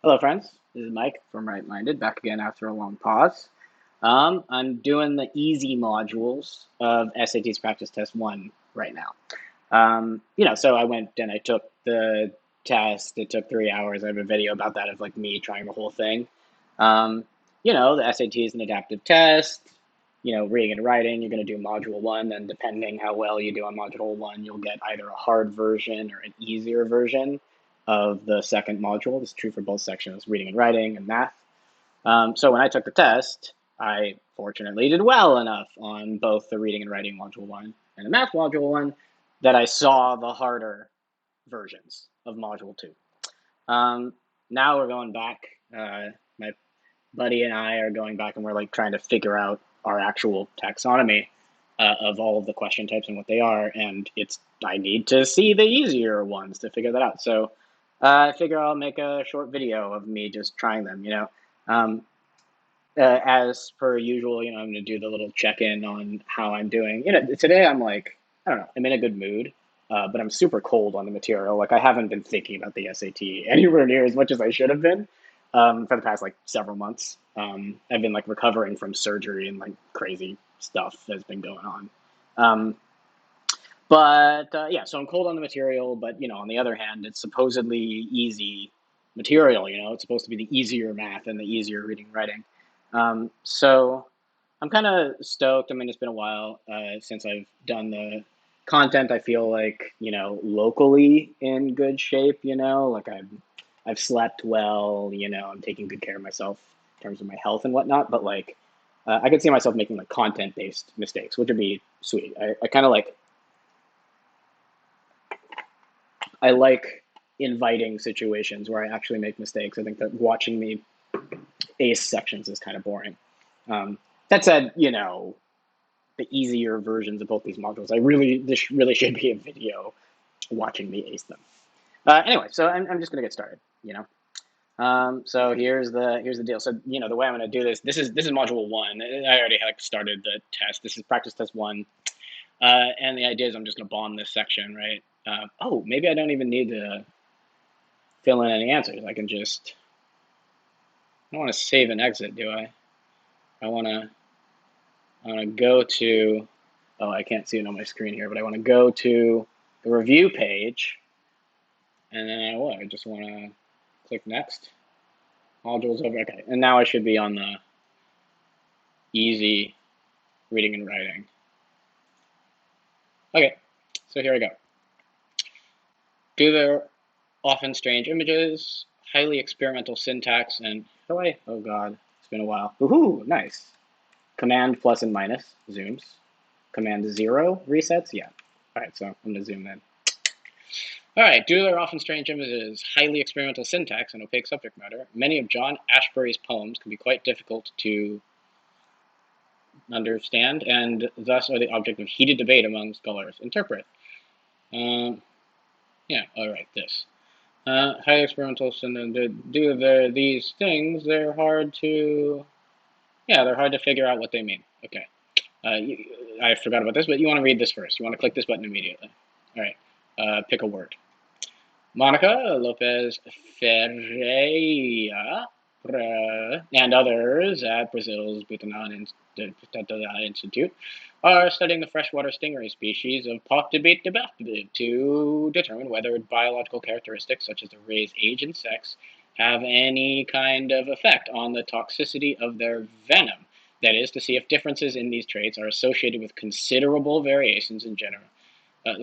Hello, friends. This is Mike from Right Minded, back again after a long pause. I'm doing the easy modules of SAT's Practice Test 1 right now. So I went and I took the test. It took 3 hours. I have a video about that of like me trying the whole thing. The SAT is an adaptive test. Reading and writing, you're going to do module one. Then, depending how well you do on module one, you'll get either a hard version or an easier version of the second module. This is true for both sections, reading and writing and math. So when I took the test, I fortunately did well enough on both the reading and writing module one and the math module one that I saw the harder versions of module two. Um, Now we're going back. My buddy and I are going back and we're like trying to figure out our actual taxonomy of all of the question types and what they are. And I need to see the easier ones to figure that out. So I figure I'll make a short video of me just trying them. Um, as per usual, I'm going to do the little check in on how I'm doing. Today I'm like, I don't know, I'm in a good mood, but I'm super cold on the material. Like, I haven't been thinking about the SAT anywhere near as much as I should have been for the past like several months. I've been like recovering from surgery and like crazy stuff has been going on. Um, but yeah, so I'm cold on the material, but on the other hand, it's supposedly easy material. It's supposed to be the easier math and the easier reading and writing. So I'm kind of stoked. I mean, it's been a while since I've done the content. I feel like locally in good shape. Like I've slept well. I'm taking good care of myself in terms of my health and whatnot. But like, I could see myself making like content based mistakes, which would be sweet. I kind of like inviting situations where I actually make mistakes. I think that watching me ace sections is kind of boring. That said, the easier versions of both these modules, this really should be a video watching me ace them. Anyway, so I'm just gonna get started. So here's the deal. So the way I'm gonna do this is module one. I already like started the test. This is practice test one, and the idea is I'm just gonna bomb this section, right? Oh, maybe I don't even need to fill in any answers. I can just, I don't want to save and exit, do I? I want to, I want to go to, oh, I can't see it on my screen here, but I want to go to the review page, and then I just want to click next. Modules over, okay. And now I should be on the easy reading and writing. Okay, so here we go. Do there often strange images, highly experimental syntax, and oh God, it's been a while. Woohoo, nice. Command plus and minus zooms. Command 0 resets. Yeah. All right, so I'm going to zoom in. All right, due to their often strange images, highly experimental syntax, and opaque subject matter, many of John Ashbery's poems can be quite difficult to understand, and thus are the object of heated debate among scholars. Interpret. Yeah, all right, this. Highly experimental, and due to these things, they're hard to, yeah, they're hard to figure out what they mean. Okay. I forgot about this, but you want to read this first. You want to click this button immediately. All right. Pick a word. Monica Lopez Ferreira and others at Brazil's Butantan Institute are studying the freshwater stingray species of Poctobete to determine whether biological characteristics such as the ray's age and sex have any kind of effect on the toxicity of their venom. That is, to see if differences in these traits are associated with considerable variations in general.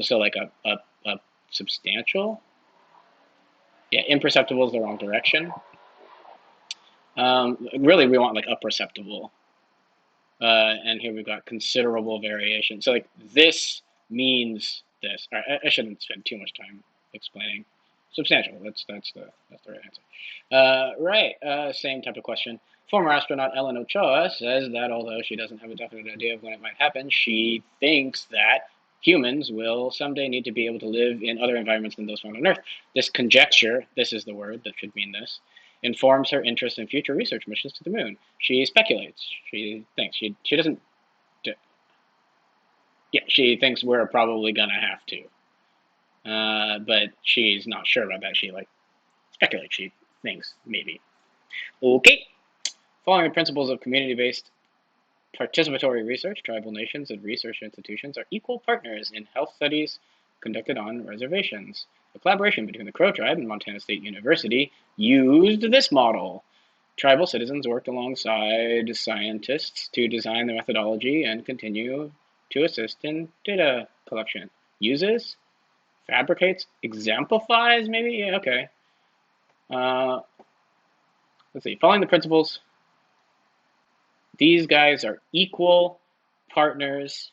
So, like a substantial, yeah, imperceptible is the wrong direction. Really, we want like a perceptible. And here we've got considerable variation. So like this means this. All right, I shouldn't spend too much time explaining. Substantial. That's the right answer. Right. Same type of question. Former astronaut Ellen Ochoa says that although she doesn't have a definite idea of when it might happen, she thinks that humans will someday need to be able to live in other environments than those found on Earth. This conjecture, this is the word that should mean this, informs her interest in future research missions to the moon. She speculates. She thinks. She doesn't. Yeah, she thinks we're probably gonna have to, but she's not sure about that. She like speculates. She things, maybe. Okay. Following the principles of community-based participatory research, tribal nations and research institutions are equal partners in health studies conducted on reservations. A collaboration between the Crow Tribe and Montana State University used this model. Tribal citizens worked alongside scientists to design the methodology and continue to assist in data collection. Uses, fabricates, exemplifies, maybe? Yeah, okay. Let's see. Following the principles, these guys are equal partners.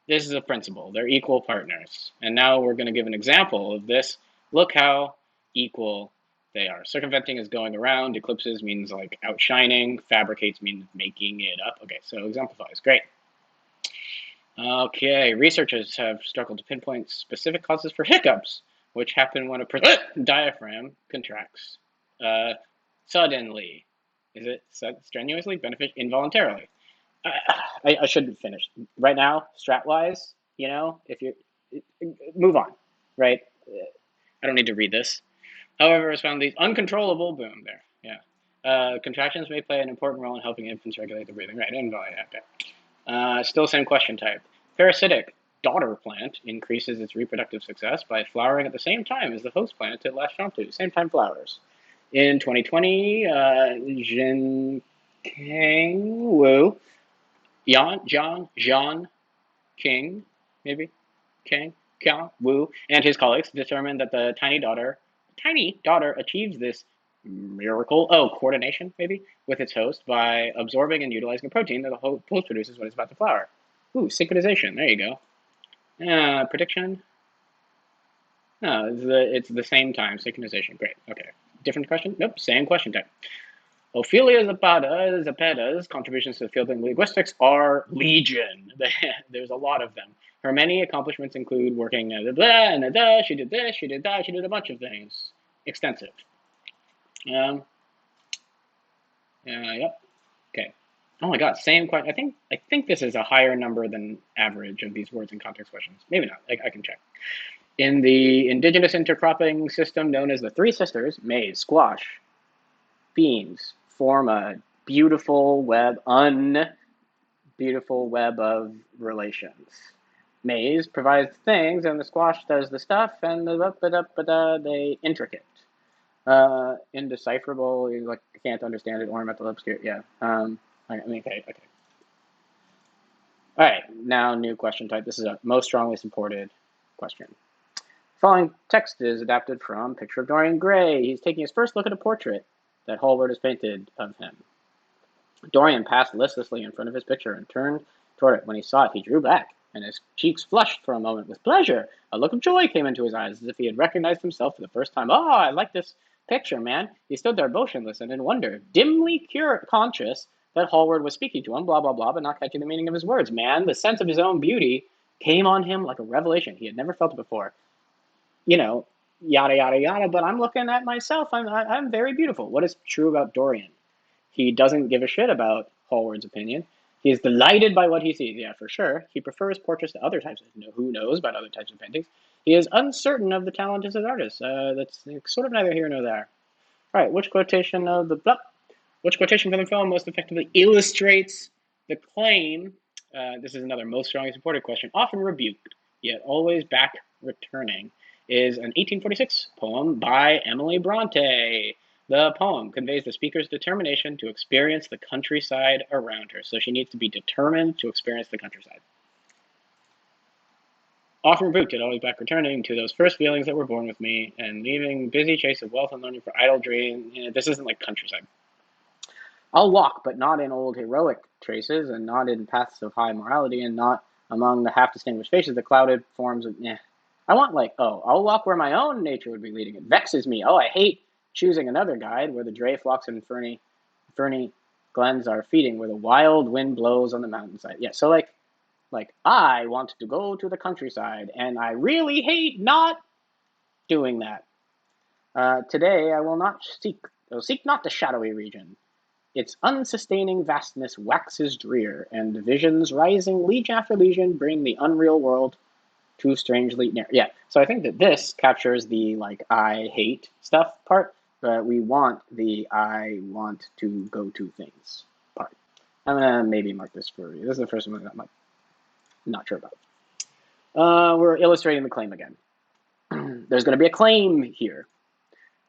This is a principle. They're equal partners. And now we're going to give an example of this. Look how equal they are. Circumventing is going around. Eclipses means like outshining. Fabricates means making it up. Okay, so exemplifies. Great. Okay, researchers have struggled to pinpoint specific causes for hiccups, which happen when a diaphragm contracts suddenly. Is it strenuously, beneficial, involuntarily? I shouldn't finish right now. Strat-wise, you know, if you move on, right? I don't need to read this. However, it's found these uncontrollable. Boom, there. Yeah. Contractions may play an important role in helping infants regulate their breathing. Right. Okay. Still same question type. Parasitic daughter plant increases its reproductive success by flowering at the same time as the host plant it latched onto. Same time flowers. In 2020, Jin Kang Wu, John King, maybe Kang Wu, and his colleagues determined that the tiny daughter achieves this miracle, coordination maybe, with its host by absorbing and utilizing a protein that the host produces when it's about to flower. Ooh, synchronization. There you go. Prediction. No, it's the same time. Synchronization. Great. Okay. Different question? Nope. Same question type. Ophelia Zepeda's contributions to the field of linguistics are legion. There's a lot of them. Her many accomplishments include working she did this, she did that, she did a bunch of things. Extensive. Yep. Okay. Oh my god, same question. I think this is a higher number than average of these words and context questions. Maybe not. I can check. In the indigenous intercropping system known as the Three Sisters, maize, squash, beans form a beautiful web of relations. Maize provides things, and the squash does the stuff, and they intricate. Indecipherable, you like can't understand it, ornamental, obscure, yeah. Okay. All right, now new question type. This is a most strongly supported question. Following text is adapted from Picture of Dorian Gray. He's taking his first look at a portrait that Hallward has painted of him. Dorian passed listlessly in front of his picture and turned toward it. When he saw it, he drew back, and his cheeks flushed for a moment with pleasure. A look of joy came into his eyes, as if he had recognized himself for the first time. Oh, I like this picture, man. He stood there motionless and in wonder, dimly conscious that Hallward was speaking to him, blah, blah, blah, but not catching the meaning of his words. Man, the sense of his own beauty came on him like a revelation. He had never felt it before. You know, yada, yada, yada, but I'm looking at myself. I'm very beautiful. What is true about Dorian? He doesn't give a shit about Hallward's opinion. He is delighted by what he sees, yeah, for sure. He prefers portraits to other types of, who knows about other types of paintings. He is uncertain of the talent of his artist. That's sort of neither here nor there. All right, which quotation from the film most effectively illustrates the claim? This is another most strongly supported question. Often rebuked, yet always back returning, is an 1846 poem by Emily Bronte. The poem conveys the speaker's determination to experience the countryside around her. So she needs to be determined to experience the countryside. Often rebuked, yet always back returning to those first feelings that were born with me, and leaving busy chase of wealth and learning for idle dream. This isn't like countryside. I'll walk, but not in old heroic traces, and not in paths of high morality, and not among the half-distinguished faces, the clouded forms of, I want I'll walk where my own nature would be leading. It vexes me. I hate choosing another guide where the dray flocks and ferny glens are feeding, where the wild wind blows on the mountainside. Yeah, so I want to go to the countryside, and I really hate not doing that. Today I will not seek not the shadowy region. Its unsustaining vastness waxes drear, and visions rising legion after legion bring the unreal world too strangely near. Yeah, so I think that this captures the I hate stuff part but we want the I want to go to things part. I'm gonna maybe mark this for you. This is the first one that I'm not sure about. We're illustrating the claim again. There's going to be a claim here.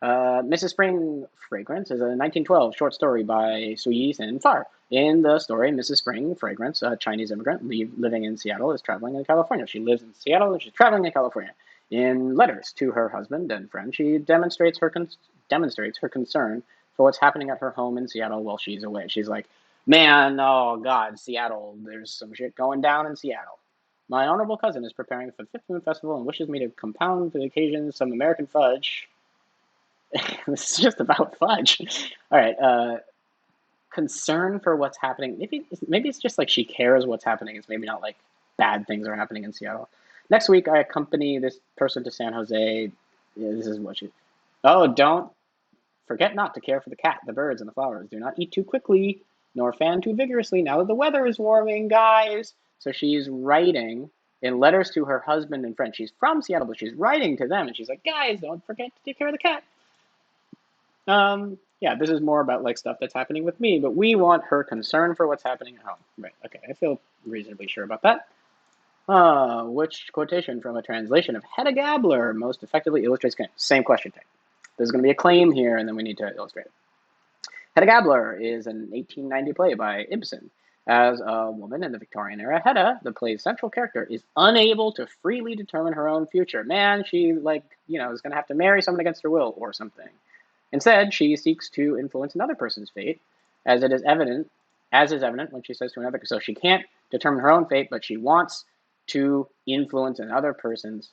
Mrs. Spring Fragrance is a 1912 short story by Sui Sin Far. In the story, Mrs. Spring Fragrance, a Chinese immigrant living in Seattle, is traveling in California. She lives in Seattle and she's traveling in California. In letters to her husband and friend, she demonstrates her concern for what's happening at her home in Seattle while she's away. She's like, man, oh God, Seattle, there's some shit going down in Seattle. My honorable cousin is preparing for the Fifth Moon Festival and wishes me to compound for the occasion some American fudge. This is just about fudge. All right. Concern for what's happening. Maybe it's just like she cares what's happening. It's maybe not like bad things are happening in Seattle. Next week, I accompany this person to San Jose. Yeah, this is what she. Oh, don't forget not to care for the cat, the birds, and the flowers. Do not eat too quickly, nor fan too vigorously. Now that the weather is warming, guys. So she's writing in letters to her husband and friends. She's from Seattle, but she's writing to them, and she's like, guys, don't forget to take care of the cat. Yeah, this is more about like stuff that's happening with me, but we want her concern for what's happening at home. Right, okay, I feel reasonably sure about that. Which quotation from a translation of Hedda Gabler most effectively illustrates claim? Same question type. There's going to be a claim here, and then we need to illustrate it. Hedda Gabler is an 1890 play by Ibsen. As a woman in the Victorian era, Hedda, the play's central character, is unable to freely determine her own future. Man, she is going to have to marry someone against her will or something. Instead, she seeks to influence another person's fate, as is evident when she says to another. So she can't determine her own fate, but she wants to influence another person's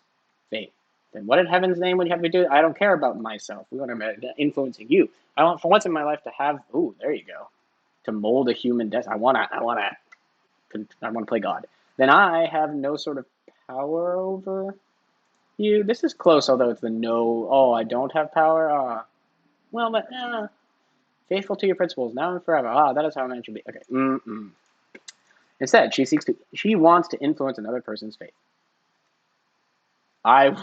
fate. Then what in heaven's name would you have me do? I don't care about myself. We want to influencing you. I want for once in my life to have. Ooh, there you go. To mold a human destiny. I want to play God. Then I have no sort of power over you. This is close, although it's the no. Oh, I don't have power. Well, but faithful to your principles now and forever. That is how a man should be. Okay. Instead, she wants to influence another person's fate. I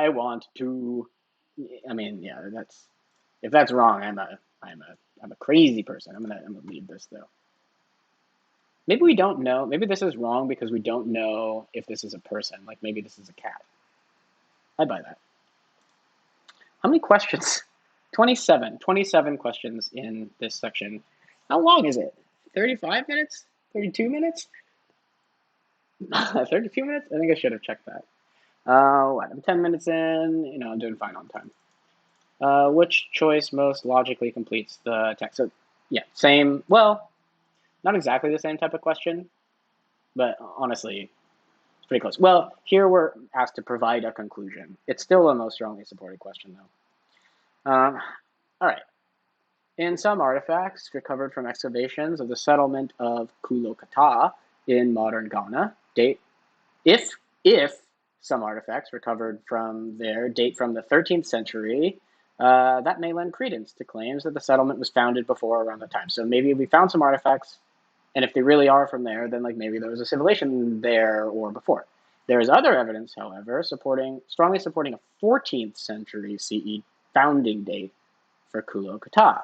want to. I mean, yeah, if that's wrong, I'm a crazy person. I'm gonna leave this though. Maybe we don't know. Maybe this is wrong because we don't know if this is a person. Like maybe this is a cat. I buy that. How many questions? 27 questions in this section. How long is it? 35 minutes? 32 minutes? 32 minutes? I think I should have checked that. I'm 10 minutes in. I'm doing fine on time. Which choice most logically completes the text? So, yeah, same. Well, not exactly the same type of question, but honestly, it's pretty close. Well, here we're asked to provide a conclusion. It's still a most strongly supported question, though. All right. In some artifacts recovered from excavations of the settlement of Kulokata in modern Ghana, if some artifacts recovered from there date from the 13th century, that may lend credence to claims that the settlement was founded before around the time. So maybe we found some artifacts, and if they really are from there, then like maybe there was a civilization there or before. There is other evidence, however, strongly supporting a 14th century CE founding date for Kulokata.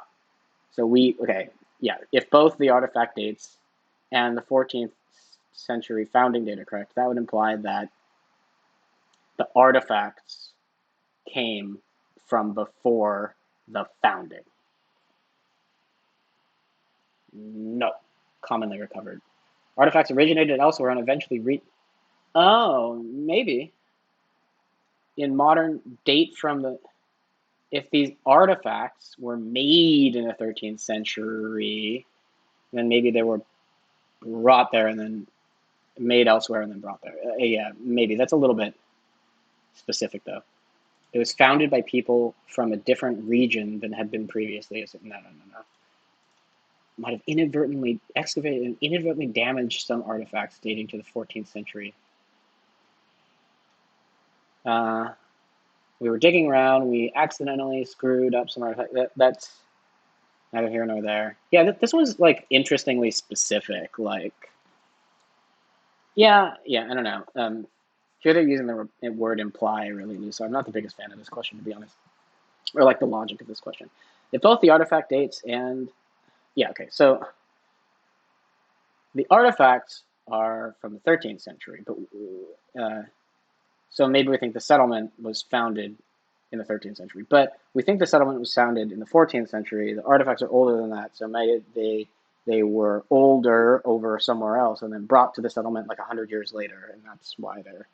So if both the artifact dates and the 14th century founding date are correct, that would imply that the artifacts came from before the founding. No, commonly recovered. Artifacts originated elsewhere and eventually Oh, maybe. In modern date from the... If these artifacts were made in the 13th century, then maybe they were brought there and then made elsewhere and then brought there. Yeah, maybe. That's a little bit specific, though. It was founded by people from a different region than had been previously. No. Might have inadvertently excavated and inadvertently damaged some artifacts dating to the 14th century. We were digging around. We accidentally screwed up some artifacts. That's neither here nor there. Yeah, this one's like interestingly specific. Like, yeah, I don't know. Here they're using the word imply really loose, so I'm not the biggest fan of this question, to be honest. or like the logic of this question. If both the artifact dates and, yeah, okay, so the artifacts are from the 13th century, but so maybe we think the settlement was founded in the 13th century, but we think the settlement was founded in the 14th century. The artifacts are older than that, so maybe they were older over somewhere else and then brought to the settlement like 100 years later, and that's why they're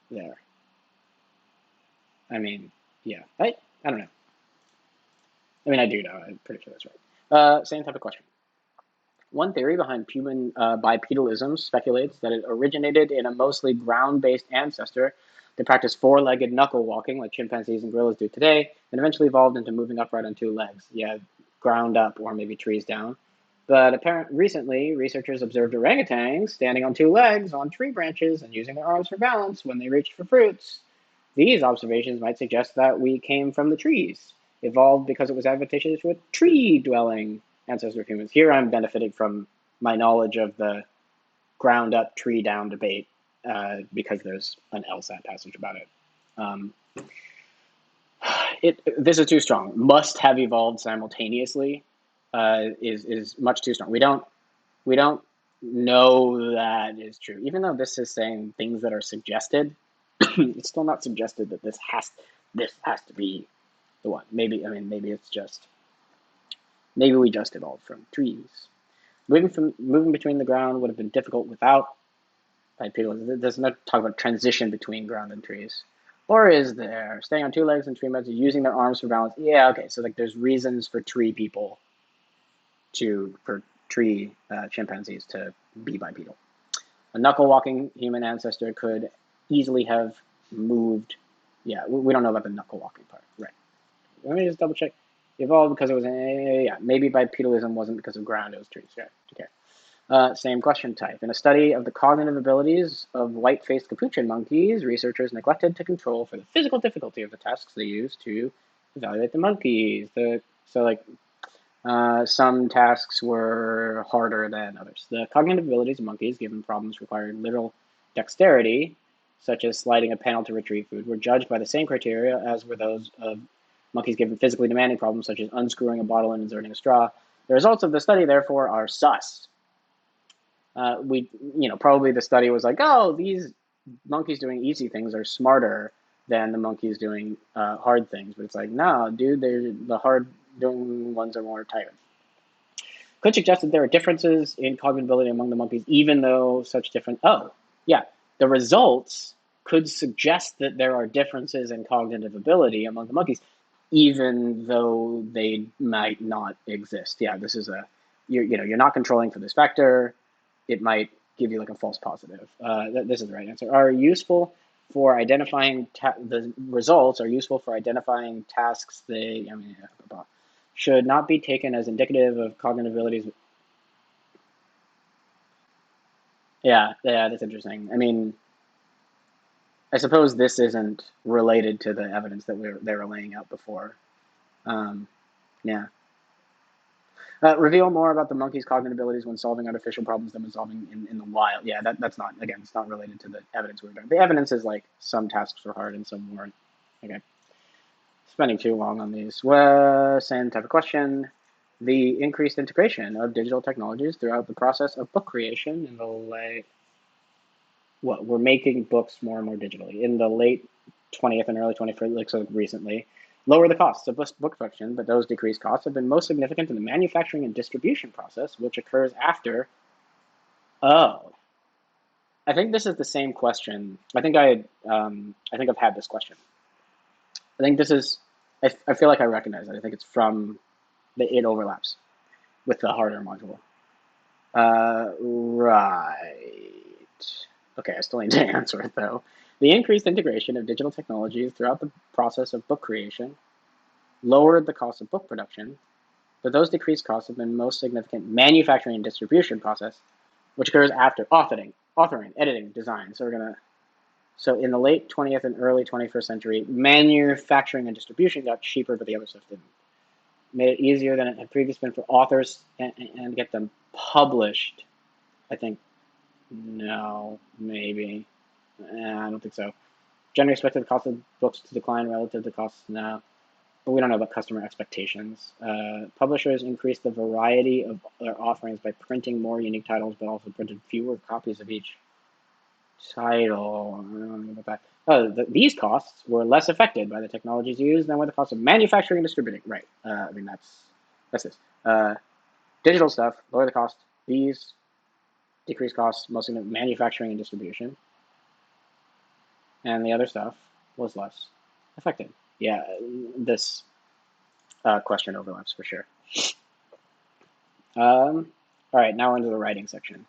there. I mean, yeah, I don't know. I mean, I do know. I'm pretty sure that's right. Same type of question. One theory behind human bipedalism speculates that it originated in a mostly ground-based ancestor that practiced four-legged knuckle walking like chimpanzees and gorillas do today, and eventually evolved into moving upright on two legs. Yeah, ground up or maybe trees down. But recently, researchers observed orangutans standing on two legs on tree branches and using their arms for balance when they reached for fruits. These observations might suggest that we came from the trees, evolved because it was advantageous for tree-dwelling ancestor of humans. Here I'm benefiting from my knowledge of the ground up, tree down debate because there's an LSAT passage about it. Um, this is too strong. Must have evolved simultaneously is much too strong. We don't know that is true. Even though this is saying things that are suggested, it's still not suggested that this has to be the one. Maybe it's just maybe we just evolved from trees. Moving between the ground would have been difficult without bipedal. There's no talk about transition between ground and trees. Or is there? Staying on two legs and tree methods, using their arms for balance. Yeah, okay. So like there's reasons for tree people for tree chimpanzees to be bipedal. A knuckle walking human ancestor could easily have moved. Yeah, we don't know about the knuckle walking part. Right. Let me just double check. Evolved because it was, yeah, maybe bipedalism wasn't because of ground, it was trees. Yeah, okay. Same question type. In a study of the cognitive abilities of white-faced capuchin monkeys, researchers neglected to control for the physical difficulty of the tasks they used to evaluate the monkeys. Some tasks were harder than others. The cognitive abilities of monkeys, given problems requiring literal dexterity, such as sliding a panel to retrieve food, were judged by the same criteria as were those of monkeys given physically demanding problems, such as unscrewing a bottle and inserting a straw. The results of the study, therefore, are sus. Probably the study was like, oh, these monkeys doing easy things are smarter than the monkeys doing hard things. But it's like, no, dude, the hard doing ones are more tired. Could suggest that there are differences in cognitive ability among the monkeys, even though such different. Oh, yeah, the results could suggest that there are differences in cognitive ability among the monkeys, even though they might not exist. Yeah, this is you're not controlling for this vector. It might give you like a false positive. This is the right answer. Are useful for identifying the results are useful for identifying tasks should not be taken as indicative of cognitive abilities. Yeah, that's interesting. I mean, I suppose this isn't related to the evidence that they were laying out before. Um, yeah. Reveal more about the monkey's cognitive abilities when solving artificial problems than when solving in the wild. Yeah, that's not, again, it's not related to the evidence we were doing. The evidence is like some tasks were hard and some weren't. Okay. Spending too long on these. Well, same type of question. The increased integration of digital technologies throughout the process of book creation in the late, we're making books more and more digitally. In the late 20th and early 21st, like so recently, lower the costs of book production, but those decreased costs have been most significant in the manufacturing and distribution process, which occurs after. Oh, I think this is the same question. I think I've had this question. I think this is. I feel like I recognize it. I think it's from it overlaps with the harder module. Right. Okay, I still need to answer it though. The increased integration of digital technologies throughout the process of book creation lowered the cost of book production, but those decreased costs have been most significant manufacturing and distribution process, which occurs after authoring, editing, design. So in the late 20th and early 21st century, manufacturing and distribution got cheaper, but the other stuff didn't. Made it easier than it had previously been for authors and get them published. I think no, maybe. I don't think so. Generally expected the cost of books to decline relative to costs now. but we don't know about customer expectations. Publishers increased the variety of their offerings by printing more unique titles, but also printed fewer copies of each title. I don't know about that. Oh, these costs were less affected by the technologies used than were the costs of manufacturing and distributing. Right. I mean, that's this. Digital stuff, lower the cost. These decrease costs, mostly in manufacturing and distribution. And the other stuff was less affected. Yeah, this question overlaps for sure. All right, now into the writing section.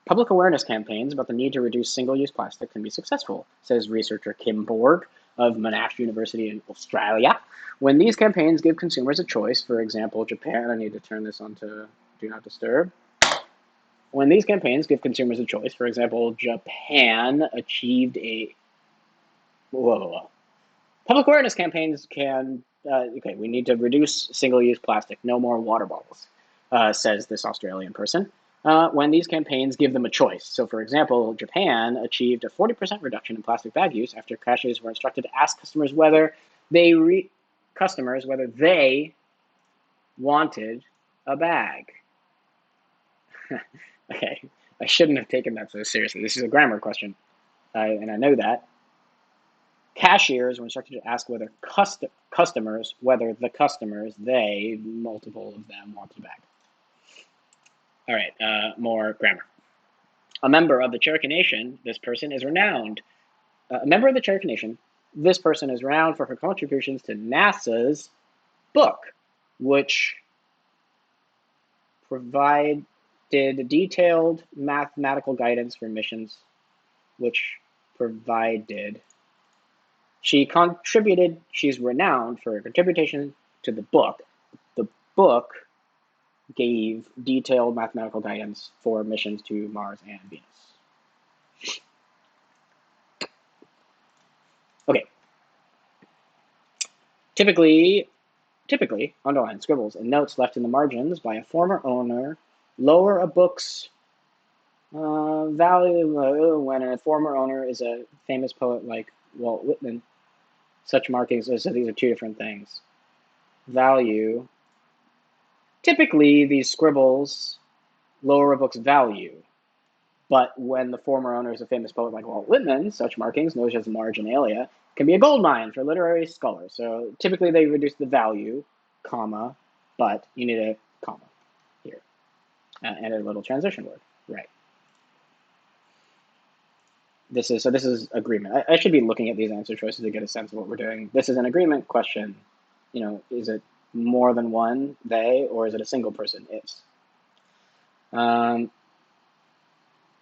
Public awareness campaigns about the need to reduce single-use plastic can be successful, says researcher Kim Borg of Monash University in Australia. When these campaigns give consumers a choice, for example, Japan, I need to turn this on to Do Not Disturb. When these campaigns give consumers a choice, for example, Japan achieved a... Whoa. Public awareness campaigns can... okay, we need to reduce single-use plastic, no more water bottles, says this Australian person. When these campaigns give them a choice. So, for example, Japan achieved a 40% reduction in plastic bag use after cashiers were instructed to ask customers whether they wanted a bag. Okay, I shouldn't have taken that so seriously. This is a grammar question, and I know that. Cashiers were instructed to ask whether the customers, they, multiple of them, wanted a bag. All right, more grammar. A member of the Cherokee Nation, this person is renowned. A member of the Cherokee Nation, this person is renowned for her contributions to NASA's book, which provided detailed mathematical guidance for missions, she's renowned for her contribution to the book. The book gave detailed mathematical guidance for missions to Mars and Venus. Okay. Typically, underlined scribbles and notes left in the margins by a former owner lower a book's value when a former owner is a famous poet like Walt Whitman. Such markings, so these are two different things. Value. Typically, these scribbles lower a book's value. But when the former owner is a famous poet like Walt Whitman, such markings, known as marginalia, can be a gold mine for literary scholars. So typically they reduce the value, comma, but you need a comma here. And a little transition word, right. This is agreement. I should be looking at these answer choices to get a sense of what we're doing. This is an agreement question. Is it more than one, they, or is it a single person, is? All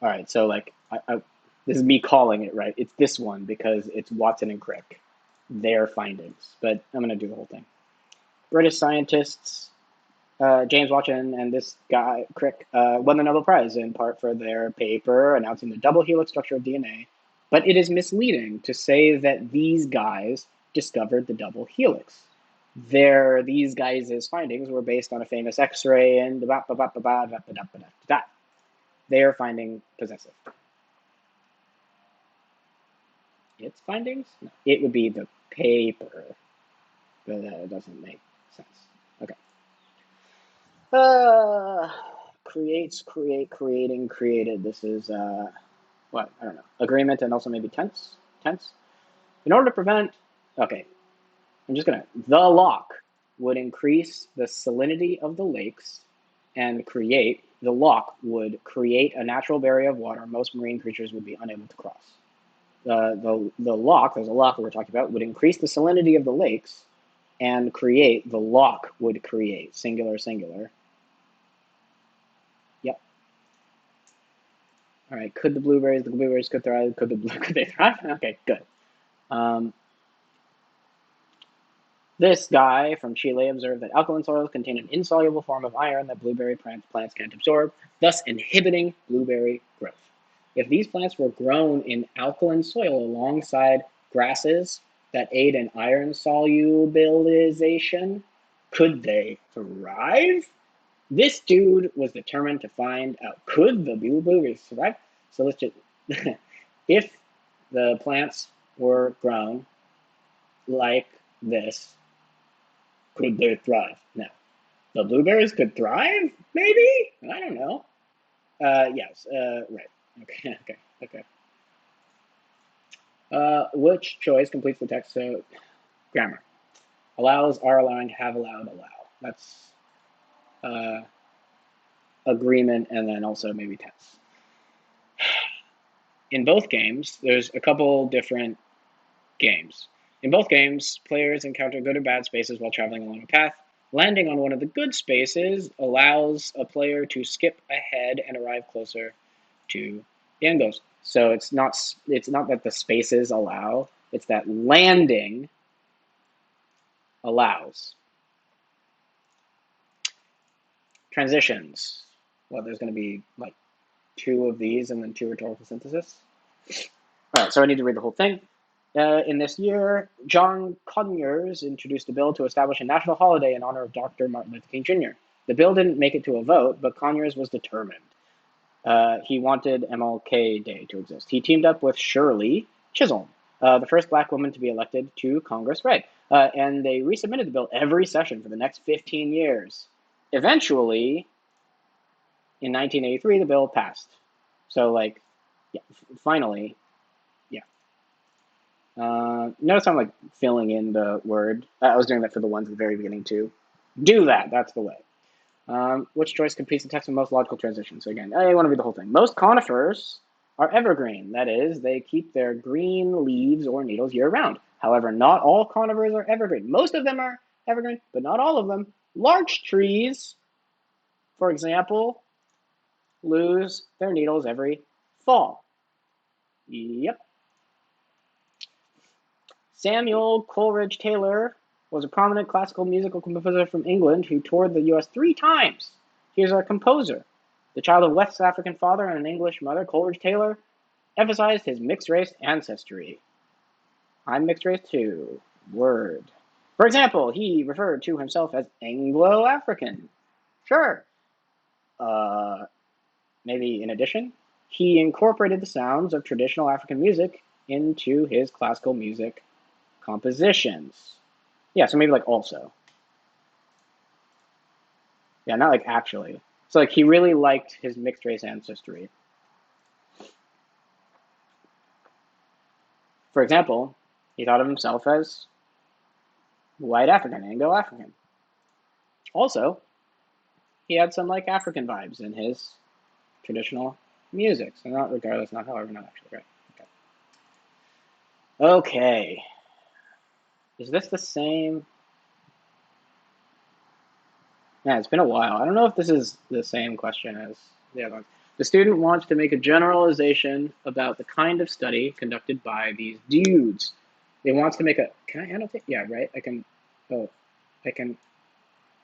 right, so this is me calling it, right? It's this one because it's Watson and Crick, their findings. But I'm going to do the whole thing. British scientists, James Watson and this guy, Crick, won the Nobel Prize in part for their paper announcing the double helix structure of DNA. But it is misleading to say that these guys discovered the double helix. These guys' findings were based on a famous X-ray and they are finding possessive. Its findings? No, it would be the paper, but that doesn't make sense. Okay. Creating, created. This is what? I don't know. Agreement and also maybe tense. In order to prevent. Okay. I'm just gonna. The lock would increase the salinity of the lakes and the lock would create a natural barrier of water most marine creatures would be unable to cross. The lock, there's a lock that we're talking about, would increase the salinity of the lakes and the lock would create, singular. Yep. All right, the blueberries could thrive, could they thrive? Okay, good. This guy from Chile observed that alkaline soils contain an insoluble form of iron that blueberry plants can't absorb, thus inhibiting blueberry growth. If these plants were grown in alkaline soil alongside grasses that aid in iron solubilization, could they thrive? This dude was determined to find out, could the blueberries survive? So let's just, if the plants were grown like this, Could they thrive? No. The blueberries could thrive? Maybe? I don't know. Yes, right. Okay, okay, okay. Which choice completes the text? So, grammar. Allows, are allowing, have allowed, allow. That's uh, agreement, and then also maybe tense. In both games, there's a couple different games. In both games, players encounter good or bad spaces while traveling along a path. Landing on one of the good spaces allows a player to skip ahead and arrive closer to the end goals. So it's not that the spaces allow, it's that landing allows. Transitions. Well, there's going to be like two of these and then two rhetorical synthesis. All right, so I need to read the whole thing. In this year, John Conyers introduced a bill to establish a national holiday in honor of Dr. Martin Luther King Jr. The bill didn't make it to a vote, but Conyers was determined. He wanted MLK Day to exist. He teamed up with Shirley Chisholm, the first black woman to be elected to Congress, right? And they resubmitted the bill every session for the next 15 years. Eventually, in 1983, the bill passed. So, like, yeah, finally, yeah. Notice I'm like filling in the word. I was doing that for the ones at the very beginning too. Do that. That's the way. Which choice completes the text with most logical transition? So again, I want to read the whole thing. Most conifers are evergreen. That is, they keep their green leaves or needles year-round. However, not all conifers are evergreen. Most of them are evergreen, but not all of them. Large trees, for example, lose their needles every fall. Yep. Samuel Coleridge Taylor was a prominent classical musical composer from England who toured the US 3 times. He was a composer. The child of West African father and an English mother, Coleridge Taylor emphasized his mixed-race ancestry. I'm mixed-race too. Word. For example, he referred to himself as Anglo-African. Sure. Maybe in addition, he incorporated the sounds of traditional African music into his classical music compositions. Yeah, so maybe like also. Yeah, not like actually. So like he really liked his mixed race ancestry. For example, he thought of himself as white African, Anglo-African. Also, he had some like African vibes in his traditional music. So not regardless, not however, not actually, right? Okay. Okay. Is this the same? Yeah, it's been a while. I don't know if this is the same question as the other one. The student wants to make a generalization about the kind of study conducted by these dudes. They wants to make a, can I annotate? Yeah, right? I can, oh, I can,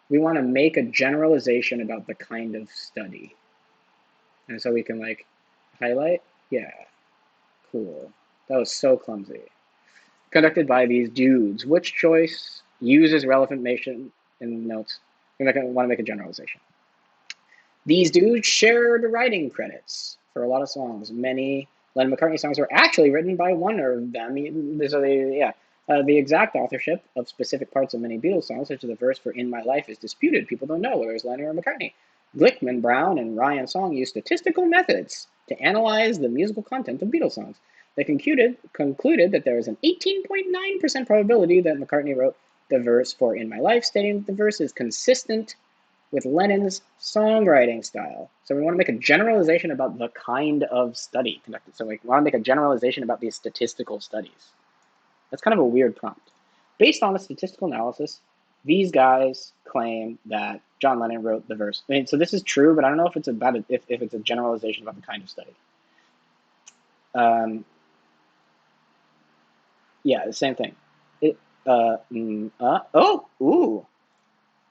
we want to make a generalization about the kind of study. And so we can like highlight. Yeah, cool. That was so clumsy. Conducted by these dudes. Which choice uses relevant information in notes? We want to make a generalization. These dudes shared writing credits for a lot of songs. Many Lennon McCartney songs were actually written by one of them. So the exact authorship of specific parts of many Beatles songs, such as the verse for "In My Life," is disputed. People don't know whether it's Lennon or McCartney. Glickman, Brown, and Ryan Song used statistical methods to analyze the musical content of Beatles songs. They concluded that there is an 18.9% probability that McCartney wrote the verse for "In My Life," stating that the verse is consistent with Lennon's songwriting style. So we want to make a generalization about the kind of study conducted. So we want to make a generalization about these statistical studies. That's kind of a weird prompt. Based on a statistical analysis, these guys claim that John Lennon wrote the verse. I mean, so this is true, but I don't know if it's about if it's a generalization about the kind of study. Yeah, the same thing. Ooh.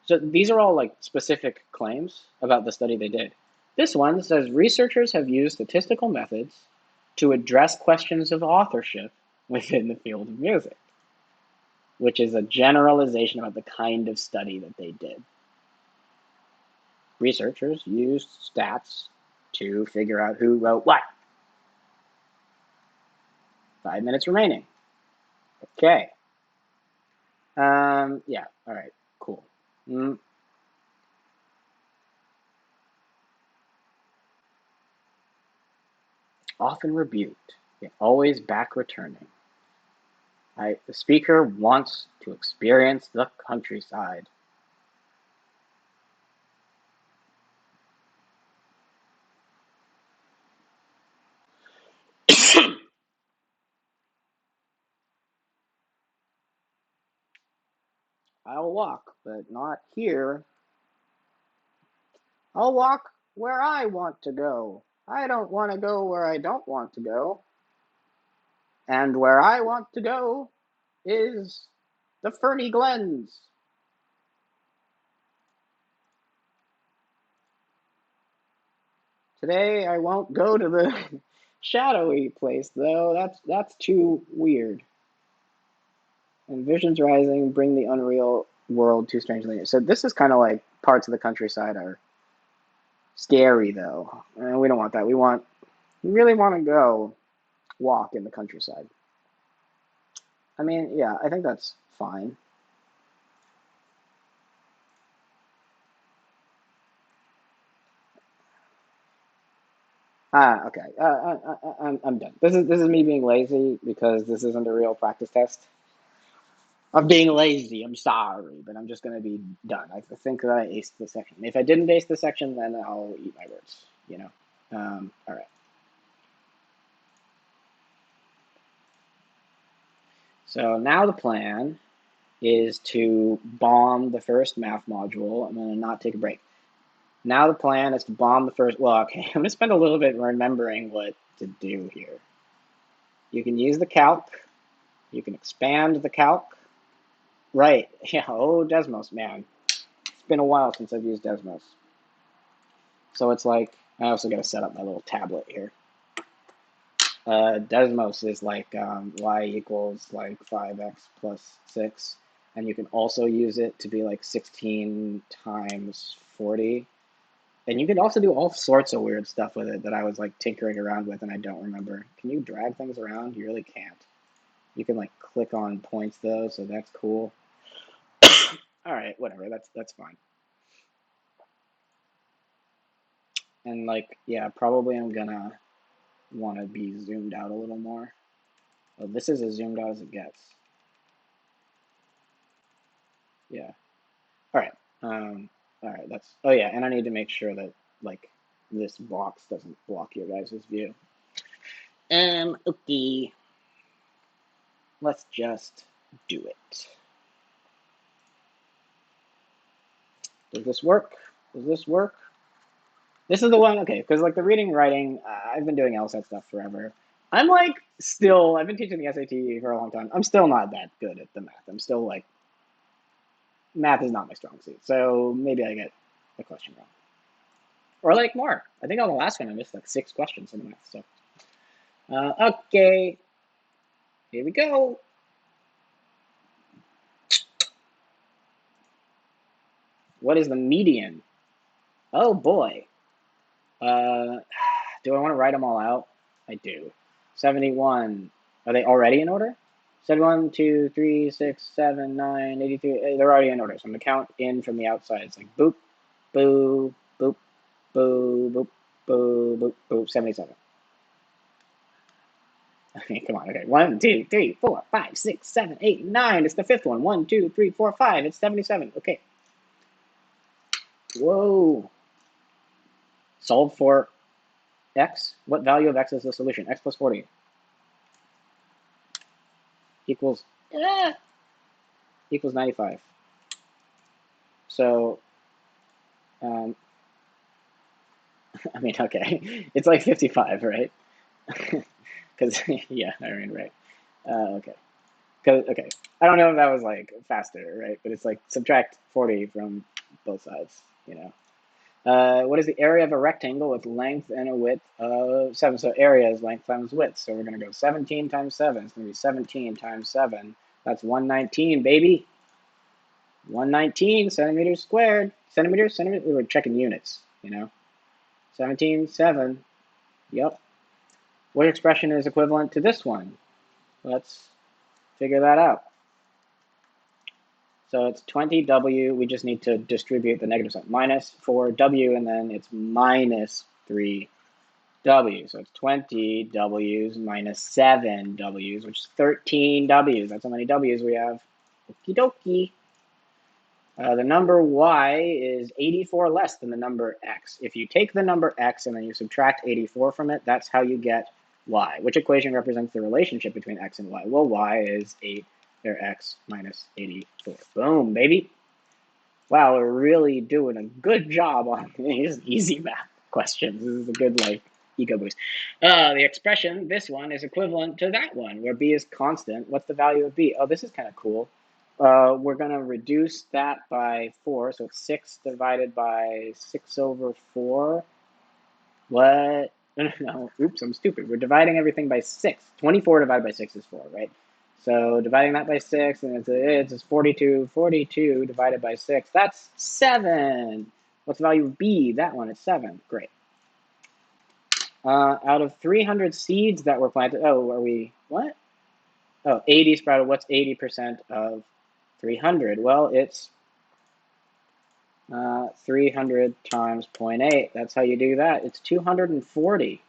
So these are all like specific claims about the study they did. This one says researchers have used statistical methods to address questions of authorship within the field of music, which is a generalization about the kind of study that they did. Researchers used stats to figure out who wrote what. 5 minutes remaining. Okay. Yeah, all right, cool. often rebuked, yet always back returning. The speaker wants to experience the countryside. I'll walk, but not here. I'll walk where I want to go. I don't want to go where I don't want to go. And where I want to go is the Ferny Glens. Today I won't go to the shadowy place though. That's too weird. And visions rising bring the unreal world too strangely near. So this is kind of like parts of the countryside are scary though. And we don't want that. We really want to go walk in the countryside. I mean, yeah, I think that's fine. Okay. I'm done. This is me being lazy because this isn't a real practice test. I'm being lazy. I'm sorry, but I'm just gonna be done. I think that I aced the section. If I didn't ace the section, then I'll eat my words. You know. All right. So now the plan is to bomb the first math module. I'm gonna not take a break. Now the plan is to bomb the first. Well, okay. I'm gonna spend a little bit remembering what to do here. You can use the calc. You can expand the calc. Right. Yeah. Oh, Desmos, man. It's been a while since I've used Desmos. So it's like, I also got to set up my little tablet here. Desmos is like y equals like 5x plus 6. And you can also use it to be like 16 times 40. And you can also do all sorts of weird stuff with it that I was like tinkering around with and I don't remember. Can you drag things around? You really can't. You can like click on points though, so that's cool. All right, whatever. That's fine. And like, yeah, probably I'm gonna want to be zoomed out a little more. Oh, this is as zoomed out as it gets. Yeah. All right. All right. That's. Oh yeah, and I need to make sure that like this box doesn't block your guys' view. Okay. Let's just do it. Does this work? Does this work? This is the one, okay, because like the reading and writing, I've been doing LSAT stuff forever. I'm like still, I've been teaching the SAT for a long time. I'm still not that good at the math. I'm still like, math is not my strong suit. So maybe I get a question wrong. Or like more. I think on the last one I missed like 6 questions in the math. So, okay, here we go. What is the median? Oh boy. Uh, do I want to write them all out? I do. 71. Are they already in order? 71, 2, 3, 6, 7, 9, 83. They're already in order. So I'm going to count in from the outside. It's like boop, boo, boop, boo, boop, boo, boop, boop, 77. Okay, come on. Okay. 1, 2, 3, 4, 5, 6, 7, 8, 9. It's the fifth one. 1, 2, 3, 4, 5. It's 77. Okay. Whoa. Solve for x. What value of x is the solution? X plus 40 equals equals 95. So, um, I mean, okay, it's like 55, right? Because yeah, I mean, right. Okay. Cause okay, I don't know if that was like faster, right? But it's like subtract 40 from both sides, you know. What is the area of a rectangle with length and a width of 7? So area is length times width. So we're going to go 17 times 7. It's going to be 17 times 7. That's 119, baby. 119 centimeters squared. Centimeters? We were checking units, you know. 17, 7. Yep. What expression is equivalent to this one? Let's figure that out. So it's 20w. We just need to distribute the negative sign. Minus 4w, and then it's minus 3w. W. So it's 20 W's minus 7 W's, which is 13 W's. That's how many W's we have. Okie dokie. The number y is 84 less than the number x. If you take the number x and then you subtract 84 from it, that's how you get y. Which equation represents the relationship between x and y? Well, y is 8 or x minus 84. Boom, baby. Wow, we're really doing a good job on these easy math questions. This is a good, like, ego boost. The expression, this one, is equivalent to that one, where b is constant. What's the value of b? Oh, this is kind of cool. We're going to reduce that by 4, so it's 6 divided by 6 over 4. What? No, oops, I'm stupid. We're dividing everything by 6. 24 divided by 6 is 4, right? So dividing that by 6, and it's 42. 42 divided by 6, that's 7. What's the value of b? That one is 7. Great. Out of 300 seeds that were planted, oh, are we, what? Oh, 80 sprouted. What's 80% of 300? Well, it's 300 times 0.8. That's how you do that. It's 240.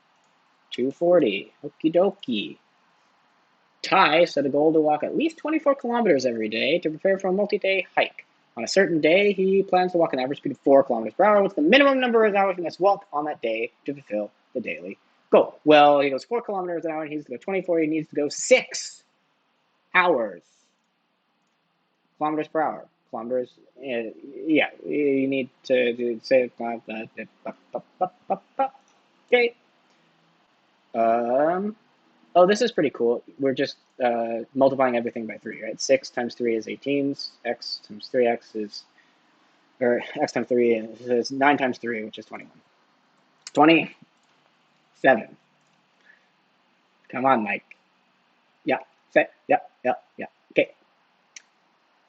240. Okie dokie. Ty set a goal to walk at least 24 kilometers every day to prepare for a multi-day hike. On a certain day, he plans to walk an average speed of 4 kilometers per hour. What's the minimum number of hours he must walk on that day to fulfill the daily goal? Well, he goes 4 kilometers an hour, and he needs to go 24. He needs to go 6 hours. Kilometers per hour. Kilometers, yeah, you need to say, okay. Oh, this is pretty cool. We're just multiplying everything by 3, right? 6 times 3 is 18. X times 3x is, or x times 3 is 9 times 3, which is 21. 27. Come on, Mike. Yeah, set, yeah. Okay.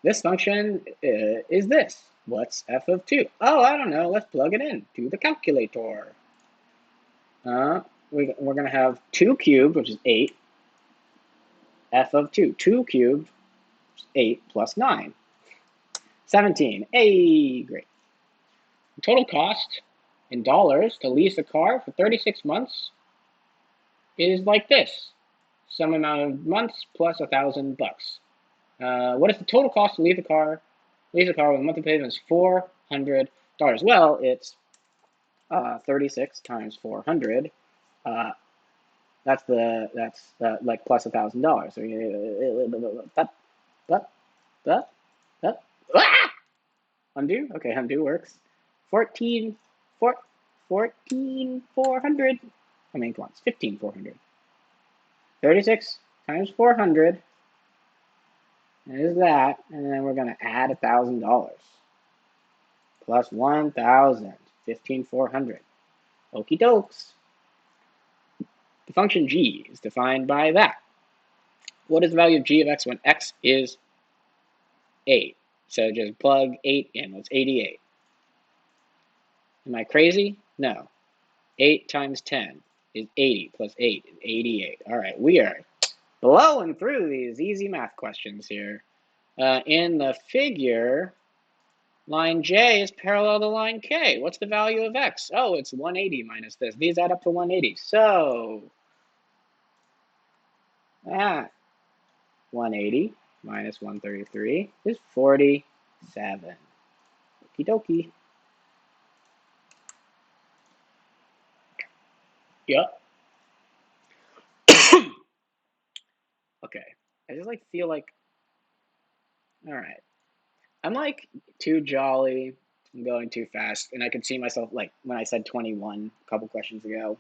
This function is this. What's f of 2? Oh, I don't know. Let's plug it in to the calculator. We're going to have 2 cubed, which is 8. F of 2. 2 cubed, 8 plus 9. 17. Hey, great. The total cost in dollars to lease a car for 36 months is like this. Some amount of months plus $1,000 bucks. What is the total cost to lease a car with a monthly payment is $400? Well, it's 36 times 400. That's like plus $1,000. So undo. Okay, undo works. 14,400. I mean, come on, it's 15,400. 36 times 400 is that, and then we're going to add $1,000 plus 1,000, 15,400. Okie dokes. The function g is defined by that. What is the value of g of x when x is 8? So just plug 8 in. What's 88? Am I crazy? No. 8 times 10 is 80 plus 8 is 88. All right, we are blowing through these easy math questions here. In the figure, line J is parallel to line K. What's the value of x? Oh, it's 180 minus this. These add up to 180. So, 180 minus 133 is 47. Okie dokie. Yep. Okay. I just like feel like, all right. I'm like too jolly. I'm going too fast. And I could see myself, like when I said 21 a couple questions ago,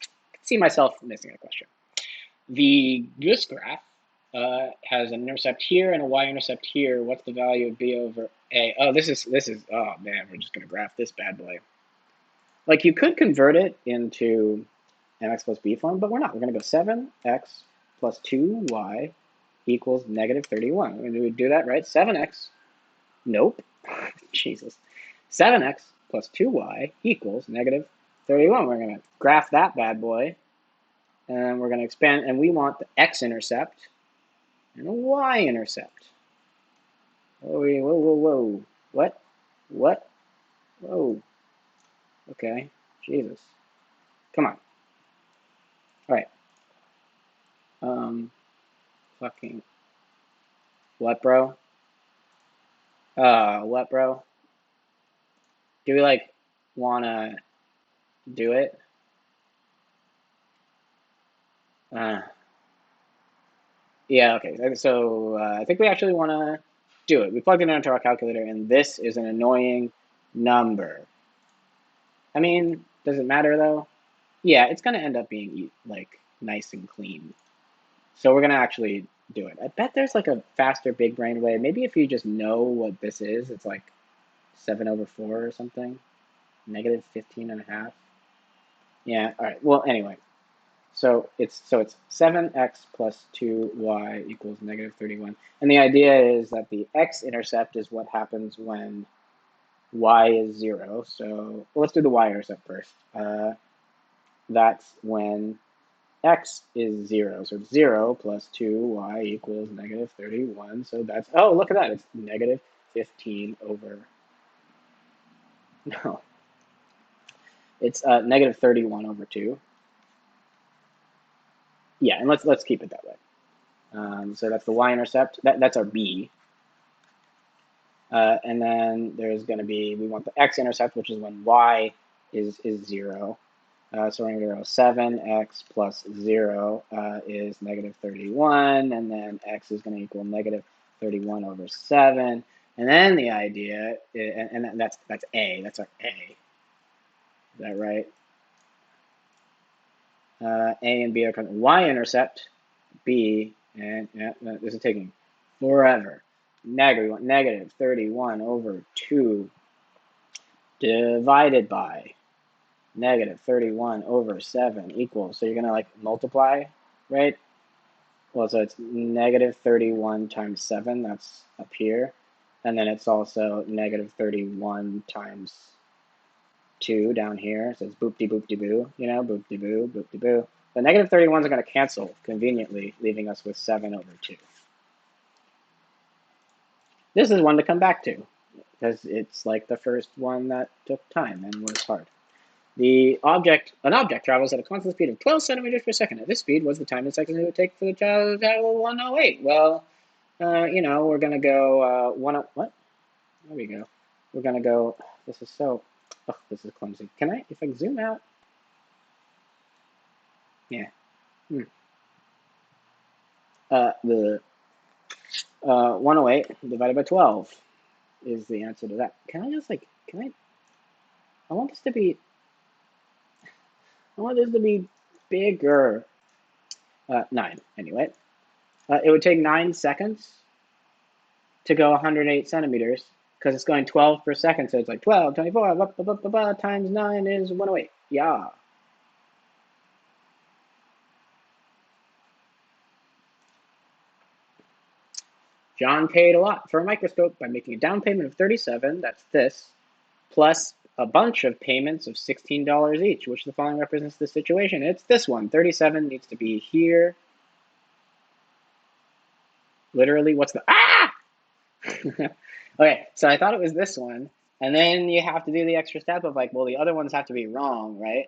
I could see myself missing a question. This graph has an intercept here and a y-intercept here. What's the value of b over a? Oh, this is, oh man, we're just going to graph this bad boy. Like you could convert it into mx plus b form, but we're not. We're going to go 7x plus 2y equals negative 31. We're going to do that, right? 7x, nope, Jesus. 7x plus 2y equals negative 31. We're going to graph that bad boy. And we're going to expand, and we want the x-intercept and a y-intercept. Whoa. What? Whoa. Okay. Jesus. Come on. fucking, what, bro? What, bro? Do we, like, wanna do it? Uh, yeah, okay. So I think we actually wanna do it. We plugged it into our calculator, and this is an annoying number. I mean, does it matter though? Yeah, it's gonna end up being like nice and clean. So we're gonna actually do it. I bet there's like a faster big brain way. Maybe if you just know what this is, it's like 7/4 or something. Negative 15.5. Yeah, all right. Well, anyway, so it's 7x plus 2y equals negative 31. And the idea is that the x-intercept is what happens when y is 0. So let's do the y-intercept first. That's when x is 0. So it's 0 plus 2y equals negative 31. So that's, oh, look at that. It's negative 15 over, no, it's negative 31 over 2. Yeah, and let's keep it that way. So that's the y-intercept. That's our b. And then there's going to be, we want the x-intercept, which is when y is 0. So we're going to go 7x plus 0 is negative 31, and then x is going to equal negative 31 over 7. And then the idea, and that's a, that's our a. Is that right? A and b are coming. Y-intercept, b, and yeah, this is taking forever. We want negative 31 over 2 divided by negative 31 over 7 equals, so you're going to like multiply, right? Well, so it's negative 31 times 7, that's up here. And then it's also negative 31 times 2 down here. So it's boop-de-boop-de-boo, you know, boop-de-boo, boop-de-boo. The negative 31s are going to cancel conveniently, leaving us with 7 over 2. This is one to come back to, because it's like the first one that took time and was hard. An object travels at a constant speed of 12 centimeters per second. At this speed, what's the time in seconds it would take for the child to travel 108? Well, you know, we're going to go what? There we go. We're going to go, this is so, oh, this is clumsy. Can I, if I zoom out? Yeah. The 108 divided by 12 is the answer to that. Can I just like, I want this to be, bigger. 9, anyway. It would take 9 seconds to go 108 centimeters because it's going 12 per second. So it's like 12, 24, blah, blah, blah, blah, blah, times 9 is 108. Yeah. John paid a lot for a microscope by making a down payment of 37, that's this, plus a bunch of payments of $16 each, which the following represents the situation. It's this one. 37 needs to be here. Literally, what's the, ah! Okay, so I thought it was this one. And then you have to do the extra step of like, well, the other ones have to be wrong, right?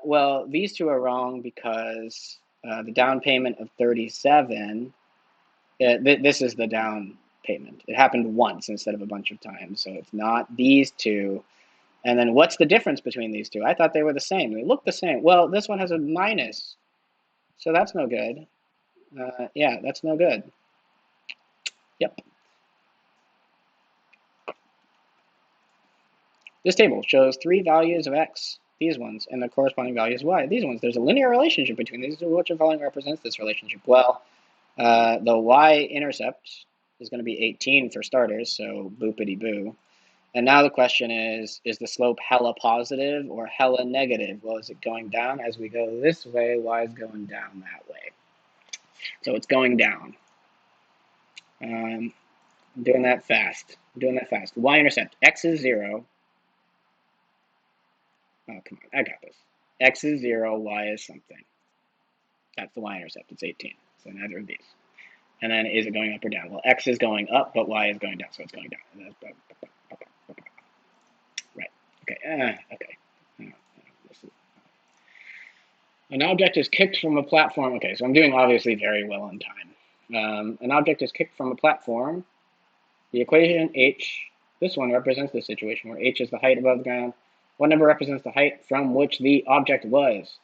Well, these two are wrong because the down payment of 37, this is the down payment. It happened once instead of a bunch of times. So it's not these two. And then what's the difference between these two? I thought they were the same. They look the same. Well, this one has a minus. So that's no good. Yeah, that's no good. Yep. This table shows 3 values of x, these ones, and the corresponding values y, these ones. There's a linear relationship between these. Which of the following represents this relationship? Well, the y-intercept is going to be 18 for starters, so boopity-boo. And now the question is the slope hella positive or hella negative? Well, is it going down as we go this way? Y is going down that way. So it's going down. I'm doing that fast. Y-intercept, x is 0. Oh, come on, I got this. X is 0, y is something. That's the y-intercept, it's 18. So neither of these. And then is it going up or down? Well, x is going up, but y is going down, so it's going down. Right, okay, okay. An object is kicked from a platform. Okay, so I'm doing obviously very well on time. An object is kicked from a platform. The equation h, this one represents the situation where h is the height above the ground. What number represents the height from which the object was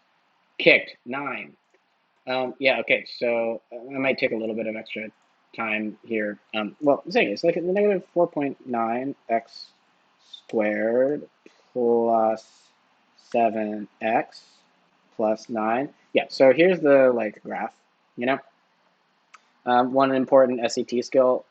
kicked? 9. Yeah, okay, so I might take a little bit of extra time here. Well, the thing is, like negative 4.9 x squared plus 7x plus 9. Yeah, so here's the like graph, you know. One important SAT skill,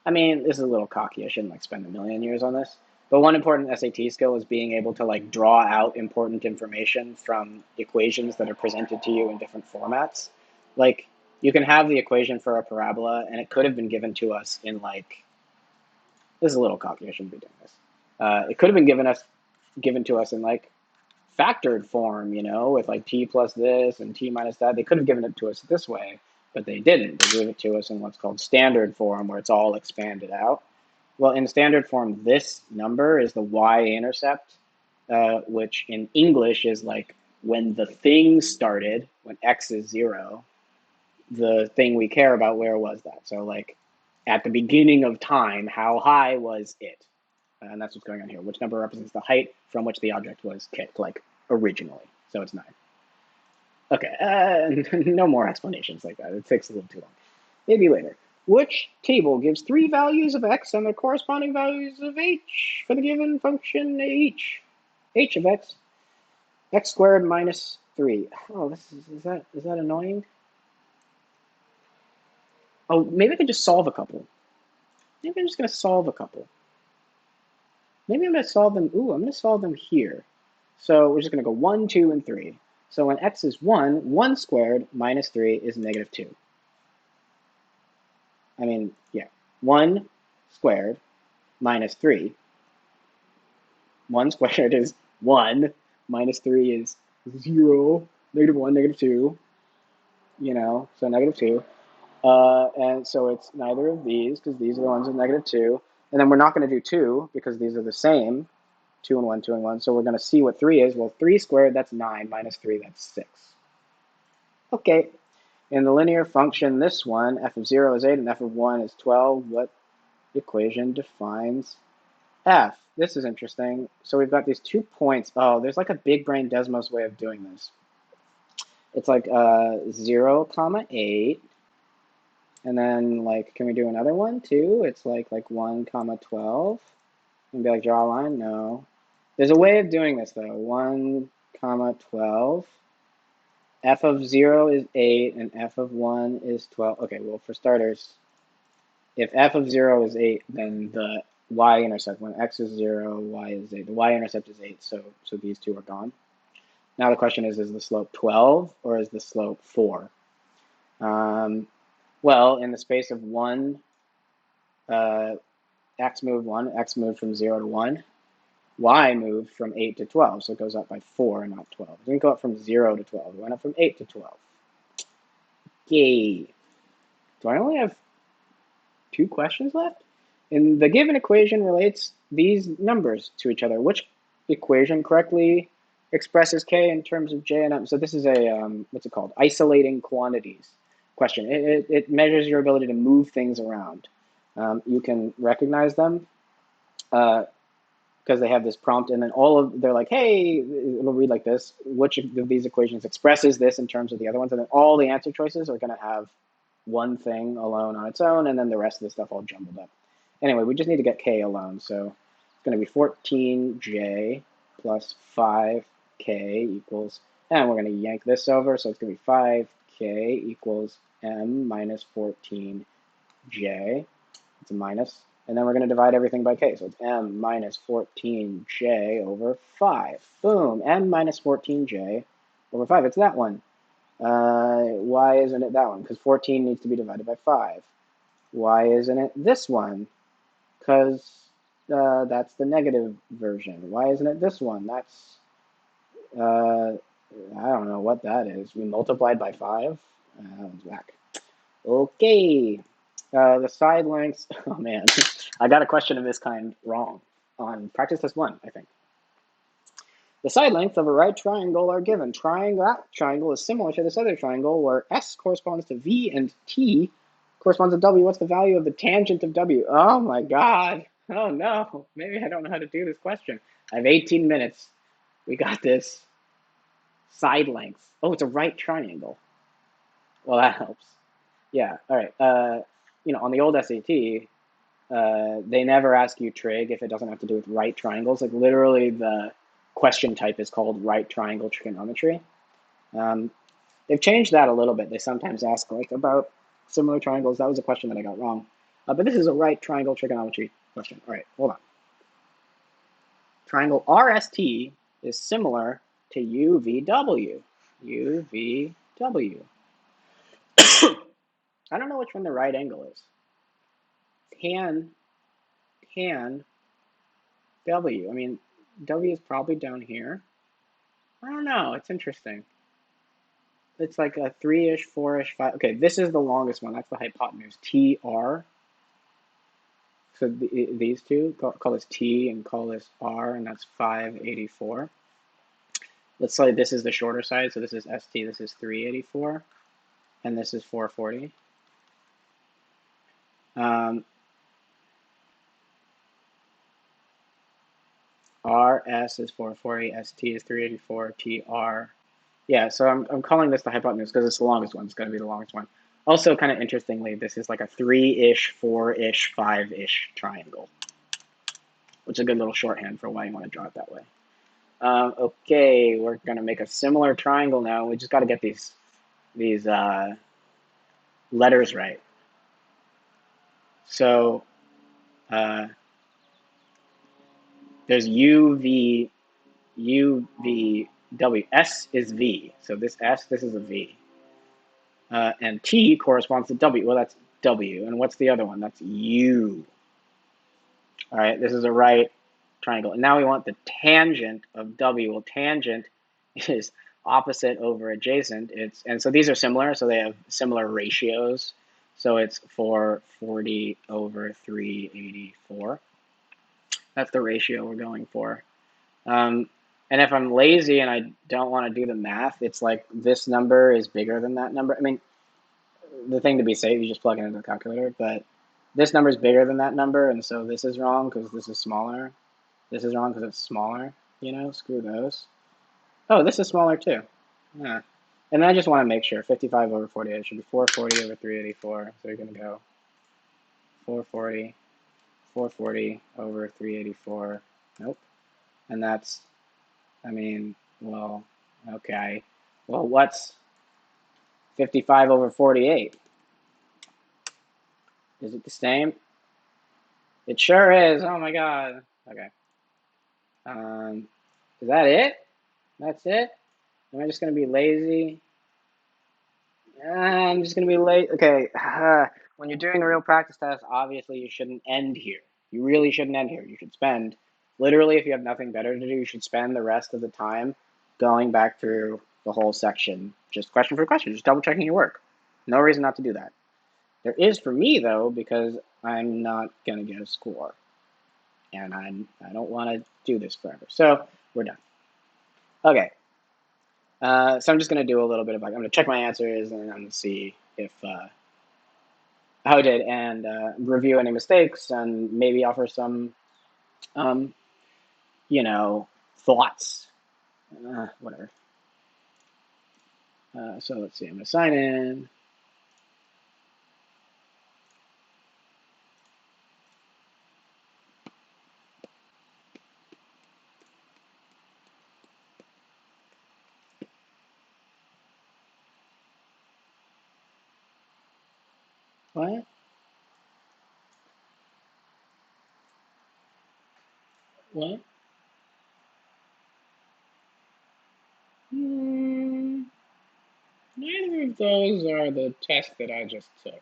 I mean, this is a little cocky, I shouldn't like spend a million years on this, but one important SAT skill is being able to like draw out important information from equations that are presented to you in different formats. Like you can have the equation for a parabola and it could have been given to us in like, this is a little cocky, I shouldn't be doing this. It could have been given to us in like factored form, you know, with like t plus this and t minus that. They could have given it to us this way, but they didn't. They gave it to us in what's called standard form, where it's all expanded out. Well, in standard form, this number is the y-intercept, which in English is like when the thing started, when x is 0, the thing we care about, where was that? So like at the beginning of time, how high was it? And that's what's going on here. Which number represents the height from which the object was kicked, like originally? So it's 9. Okay, no more explanations like that. It takes a little too long. Maybe later. Which table gives 3 values of x and the corresponding values of h for the given function h? H of x squared minus 3. Oh, is that annoying? Oh, maybe I could just solve a couple. Maybe I'm just going to solve a couple. Maybe I'm going to solve them. Ooh, I'm going to solve them here. So we're just going to go 1, 2, and 3. So when x is 1, 1 squared minus 3 is negative 2. I mean, yeah, 1 squared minus 3. 1 squared is 1, minus 3 is 0, negative 1, negative 2, you know, so negative 2. And so it's neither of these, because these are the ones with negative 2. And then we're not going to do 2, because these are the same, 2 and 1, 2 and 1. So we're going to see what 3 is. Well, 3 squared, that's 9, minus 3, that's 6. Okay, in the linear function, this one, f of 0 is 8 and f of 1 is 12. What equation defines f? This is interesting. So we've got these 2 points. Oh, there's like a big brain Desmos way of doing this. It's like 0, comma 8. And then like, can we do another one too? It's like 1, comma 12. And be like, draw a line? No. There's a way of doing this though. 1, comma 12. F of 0 is 8 and f of 1 is 12. Okay, well, for starters, if f of 0 is 8, then the y-intercept, when x is 0, y is 8. The y-intercept is 8, so these two are gone. Now the question is the slope 12 or is the slope 4? Well, in the space of 1, x moved 1, x moved from 0 to 1. Y moved from 8 to 12, so it goes up by 4 and not 12. It didn't go up from 0 to 12. It went up from 8 to 12. Yay. Do I only have 2 questions left? And the given equation relates these numbers to each other. Which equation correctly expresses k in terms of j and m? So this is a, what's it called? Isolating quantities question. It measures your ability to move things around. You can recognize them because they have this prompt, and then they're like, hey, it'll read like this. Which of these equations expresses this in terms of the other ones? And then all the answer choices are going to have one thing alone on its own, and then the rest of the stuff all jumbled up. Anyway, we just need to get k alone. So it's going to be 14j plus 5k equals, and we're going to yank this over. So it's going to be 5k equals m minus 14j. It's a minus. And then we're going to divide everything by k. So it's m minus 14j over 5. Boom, m minus 14j over 5. It's that one. Why isn't it that one? Because 14 needs to be divided by 5. Why isn't it this one? Because that's the negative version. Why isn't it this one? That's, I don't know what that is. We multiplied by 5? That one's whack. Okay. The side lengths, oh man, I got a question of this kind wrong on practice test 1, I think. The side lengths of a right triangle are given. That triangle is similar to this other triangle where S corresponds to V and T corresponds to W. What's the value of the tangent of W? Oh my God. Oh no. Maybe I don't know how to do this question. I have 18 minutes. We got this. Side lengths. Oh, it's a right triangle. Well, that helps. Yeah. All right. On the old SAT, they never ask you trig if it doesn't have to do with right triangles. Like literally, the question type is called right triangle trigonometry. Um, they've changed that a little bit. They sometimes ask like about similar triangles. That was a question that I got wrong. But this is a right triangle trigonometry question. All right, hold on. Triangle RST is similar to UVW. UVW. I don't know which one the right angle is. Tan W. I mean, W is probably down here. I don't know. It's interesting. It's like a 3-ish, 4-ish, 5. Okay, this is the longest one. That's the hypotenuse. TR. So these two, call this T and call this R, and that's 584. Let's say this is the shorter side. So this is ST. This is 384. And this is 440. RS is 440. ST is 384. TR. Yeah, so I'm calling this the hypotenuse because it's the longest one. It's going to be the longest one. Also, kind of interestingly, this is like a 3-ish, 4-ish, 5-ish triangle, which is a good little shorthand for why you want to draw it that way. Okay, we're going to make a similar triangle now. We just got to get these letters right. So there's U, V, W. S is V. So this S, this is a V. And T corresponds to W. Well, that's W. And what's the other one? That's U. All right, this is a right triangle. And now we want the tangent of W. Well, tangent is opposite over adjacent. And so these are similar, so they have similar ratios. So it's 440 over 384. That's the ratio we're going for. And if I'm lazy and I don't want to do the math, it's like this number is bigger than that number. I mean, the thing to be safe, you just plug it into the calculator, but this number is bigger than that number, and so this is wrong because this is smaller. This is wrong because it's smaller. Screw those. Oh, this is smaller too. Yeah. And I just want to make sure 55 over 48 should be 440 over 384. So you're going to go 440, 440 over 384. Nope. And that's, well, okay. Well, what's 55 over 48? Is it the same? It sure is. Oh my God. Okay. Is that it? That's it? Am I just going to be lazy? I'm just going to be late. Okay. When you're doing a real practice test, obviously you shouldn't end here. You really shouldn't end here. You should spend, literally, if you have nothing better to do, you should spend the rest of the time going back through the whole section, just question for question, just double checking your work. No reason not to do that. There is for me, though, because I'm not going to get a score. And I don't want to do this forever. So we're done. Okay. So I'm just going to do a little bit of, I'm going to check my answers and I'm going to see if how I did and review any mistakes and maybe offer some, um, thoughts, whatever. So let's see, I'm going to sign in. What? What? Neither of those are the tests that I just took.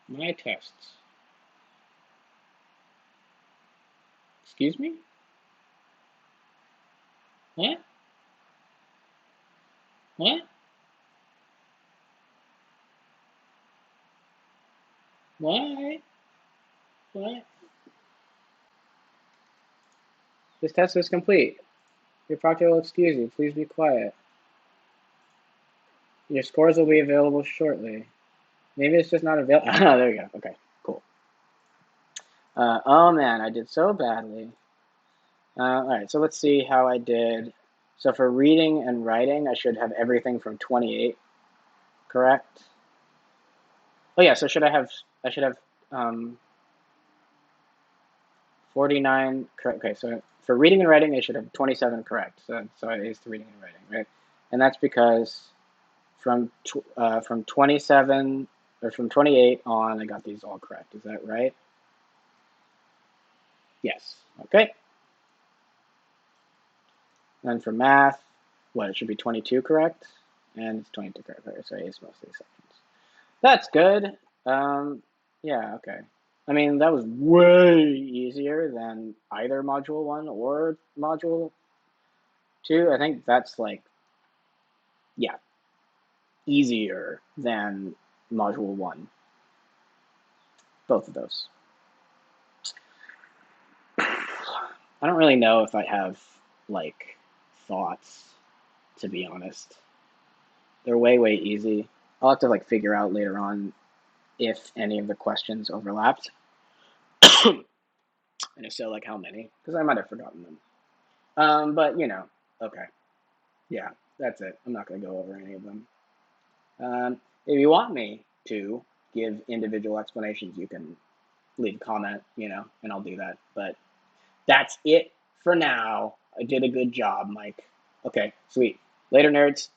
My tests. Excuse me? What? What? Why? What? This test is complete. Your proctor will excuse you. Please be quiet. Your scores will be available shortly. Maybe it's just not available. Oh, there you go. Okay, cool. Oh man, I did so badly. All right, so let's see how I did. So for reading and writing, I should have everything from 28, correct? Oh yeah, so I should have um, 49 correct. Okay, so for reading and writing, I should have 27 correct. So I aced the reading and writing, right? And that's because from 27 or from 28 on, I got these all correct. Is that right? Yes. Okay. And for math, what, it should be 22 correct? And it's 22 correct. Okay, so I aced most of these sections. That's good. Yeah, okay. I mean, that was way easier than either module 1 or module 2. I think that's like, yeah, easier than module 1. Both of those. I don't really know if I have like thoughts, to be honest. They're way, way easy. I'll have to like figure out later on if any of the questions overlapped. And if so, like how many? Because I might have forgotten them. But okay. Yeah, that's it. I'm not going to go over any of them. If you want me to give individual explanations, you can leave a comment, and I'll do that. But that's it for now. I did a good job, Mike. Okay, sweet. Later, nerds.